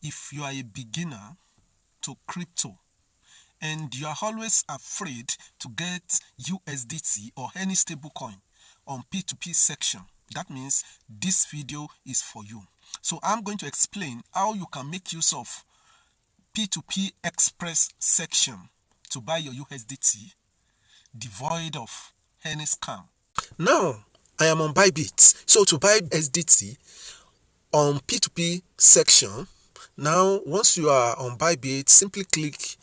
if you are a beginner to crypto and you are always afraid to get USDT or any stable coin on P2P section, that means this video is for you. So I'm going to explain how you can make use of P2P Express section to buy your USDT devoid of any scam. Now I am on Bybit. So to buy SDT on P2P section, now once you are on Bybit, simply click,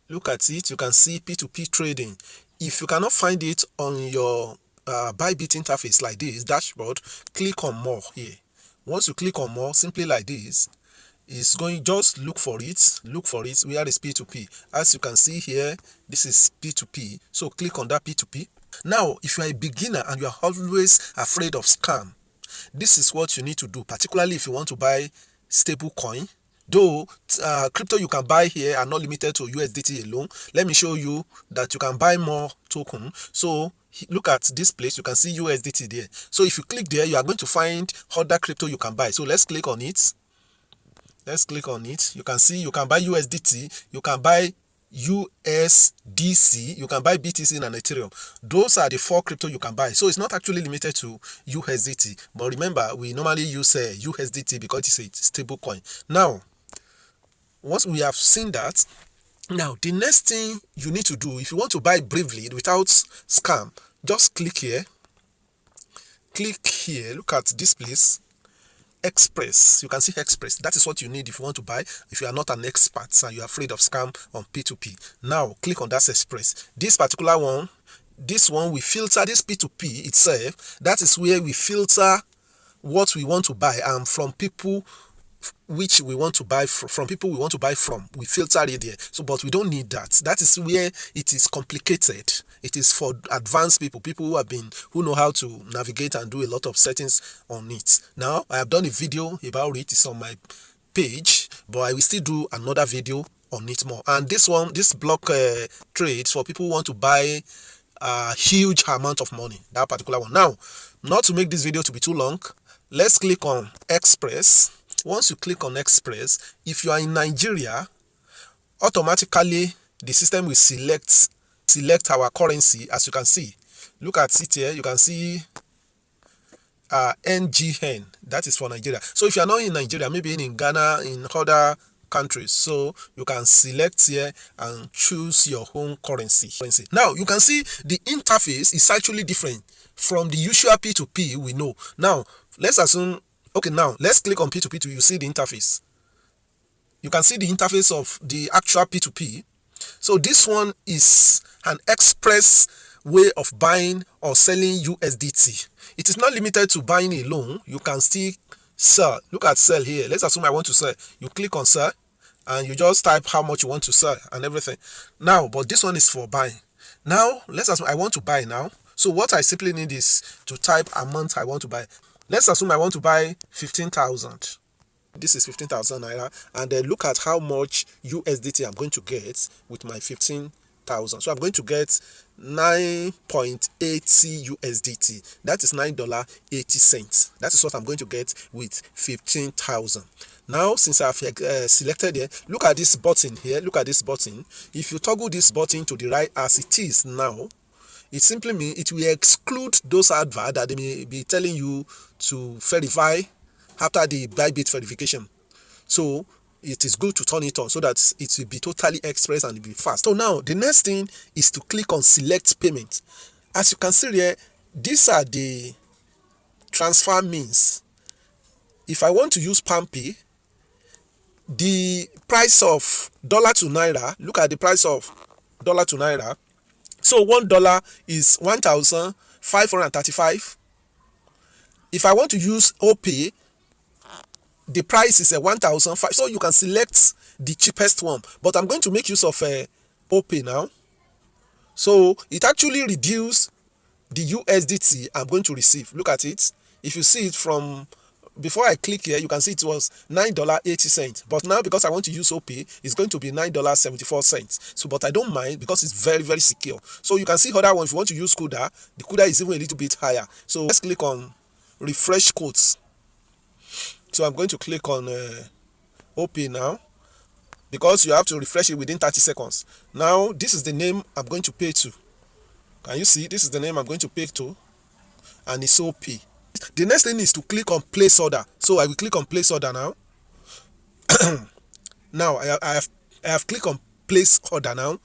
look at it, you can see P2P trading. If you cannot find it on your Bybit interface like this, dashboard, click on more here. Once you click on more, simply like this, it's going, just look for it, where is P2P. As you can see here, this is P2P, so click on that P2P. Now if you are a beginner and you are always afraid of scam, this is what you need to do, particularly if you want to buy stable coin. Though crypto you can buy here are not limited to USDT alone. Let me show you that you can buy more token. So look at this place, you can see USDT there. So if you click there, you are going to find other crypto you can buy. So let's click on it. You can see you can buy USDT, you can buy USDC, you can buy BTC and Ethereum. Those are the 4 crypto you can buy. So it's not actually limited to USDT, but remember we normally use USDT because it's a stable coin. Now once we have seen that, now the next thing you need to do, if you want to buy briefly without scam, just click here, look at this place, Express. You can see Express. That is what you need if you want to buy, if you are not an expert and you are afraid of scam on P2P. Now click on that Express. This particular one, we filter this P2P itself. That is where we filter what we want to buy, and from people which we want to buy from we filter it there. So but we don't need that. That is where it is complicated. It is for advanced people who know how to navigate and do a lot of settings on it. Now I have done a video about it. It's on my page, but I will still do another video on it more. And this block trade for people who want to buy a huge amount of money, that particular one. Now, not to make this video to be too long, let's click on Express. Once you click on Express, if you are in Nigeria, automatically the system will select our currency. As you can see, look at it here, you can see NGN, that is for Nigeria. So if you are not in Nigeria, maybe in Ghana, in other countries, so you can select here and choose your own currency. Now you can see the interface is actually different from the usual P2P we know. Now let's assume, okay, now let's click on P2P to you see the interface. You can see the interface of the actual P2P. So this one is an express way of buying or selling USDT. It is not limited to buying alone. You can still sell. Look at sell here. Let's assume I want to sell. You click on sell and you just type how much you want to sell and everything. Now, but this one is for buying. Now, let's assume I want to buy now. So what I simply need is to type amount I want to buy. Let's assume I want to buy 15,000. This is 15,000 naira, and then look at how much USDT I'm going to get with my 15,000. So I'm going to get 9.80 USDT. That is $9.80. That is what I'm going to get with 15,000. Now, since I've selected it, look at this button here. Look at this button. If you toggle this button to the right as it is now, it simply means it will exclude those adverts that they may be telling you to verify after the Bybit verification. So it is good to turn it on so that it will be totally express and it will be fast. So now the next thing is to click on select payment. As you can see here, these are the transfer means. If I want to use PalmPay, the price of dollar to naira, look at the price of dollar to naira. So $1 is 1,535. If I want to use OPay, the price is 1,005. So you can select the cheapest one. But I'm going to make use of OPay now. So it actually reduces the USDT I'm going to receive. Look at it. If you see it from before I click here, you can see it was $9.80. But now because I want to use OPay, it's going to be $9.74. So, but I don't mind because it's very, very secure. So you can see other one. If you want to use CUDA, the CUDA is even a little bit higher. So let's click on refresh quotes. So I'm going to click on OP now, because you have to refresh it within 30 seconds. Now this is the name I'm going to pay to. Can you see? This is the name I'm going to pay to, and it's OP. The next thing is to click on place order. So I will click on place order now. Now I have clicked on place order now.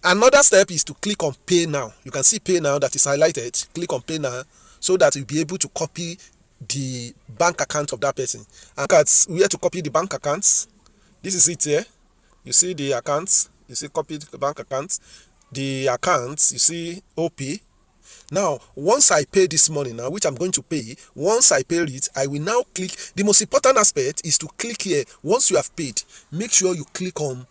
Another step is to click on pay now. You can see pay now that is highlighted. Click on pay now so that you'll be able to copy the bank account of that person. And look at where to copy the bank accounts. This is it here. You see the accounts. You see copy the bank accounts. The accounts, you see OP. Now, once I pay this money now, which I'm going to pay, once I pay it, I will now click. The most important aspect is to click here. Once you have paid, make sure you click on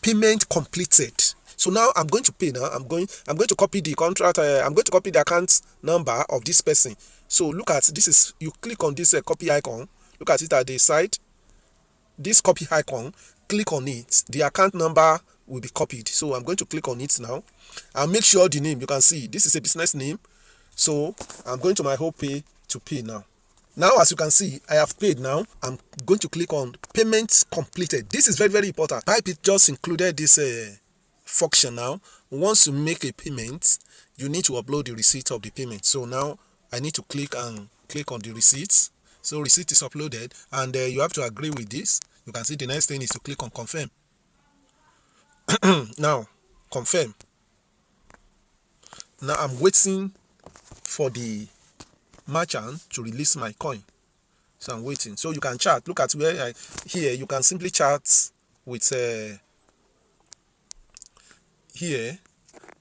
payment completed. So now I'm going to pay now. I'm going to copy the contract. I'm going to copy the account number of this person. So look at this is, you click on this copy icon. Look at it at the side. This copy icon, click on it. The account number will be copied. So I'm going to click on it now. And make sure the name, you can see this is a business name. So I'm going to my whole pay to pay now. Now, as you can see, I have paid now. I'm going to click on payments completed. This is very, very important. Bybit just included this function now. Once you make a payment, you need to upload the receipt of the payment. So now I need to click on the receipts. So receipt is uploaded, and you have to agree with this. You can see the next thing is to click on confirm. Now, confirm. Now I'm waiting for the merchant to release my coin. So I'm waiting. So you can chat. Look at where here you can simply chat with here.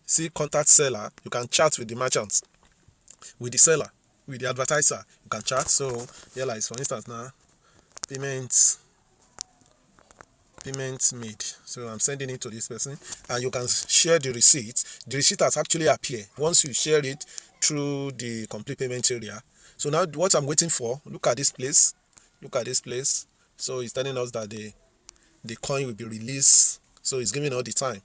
See contact seller. You can chat with the merchant, with the seller, with the advertiser. You can chat. So here, like for instance now, payment made. So I'm sending it to this person, and you can share the receipt. The receipt has actually appeared once you share it through the complete payment area. So now what I'm waiting for, look at this place. Look at this place. So it's telling us that the coin will be released. So it's giving all the time.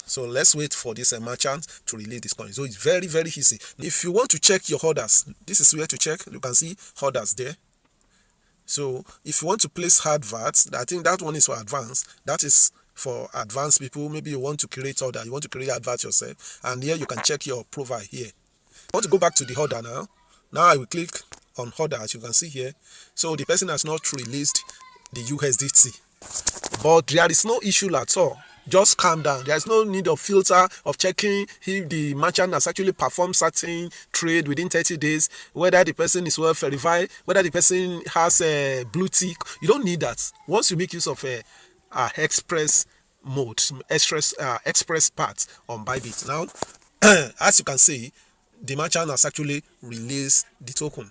So let's wait for this merchant to release this coin. So it's very, very easy. If you want to check your orders, this is where to check. You can see orders there. So if you want to place adverts, I think that one is for advanced. That is for advanced people. Maybe you want to create order, you want to create adverts yourself, and here you can check your profile here. I want to go back to the order now. Now I will click on order, as you can see here. So the person has not released the USDT, but there is no issue at all. Just calm down. There is no need of filter of checking if the merchant has actually performed certain trade within 30 days, whether the person is well verified, whether the person has a blue tick. You don't need that. Once you make use of a express mode, express part on Bybit. Now, as you can see, the merchant has actually released the token.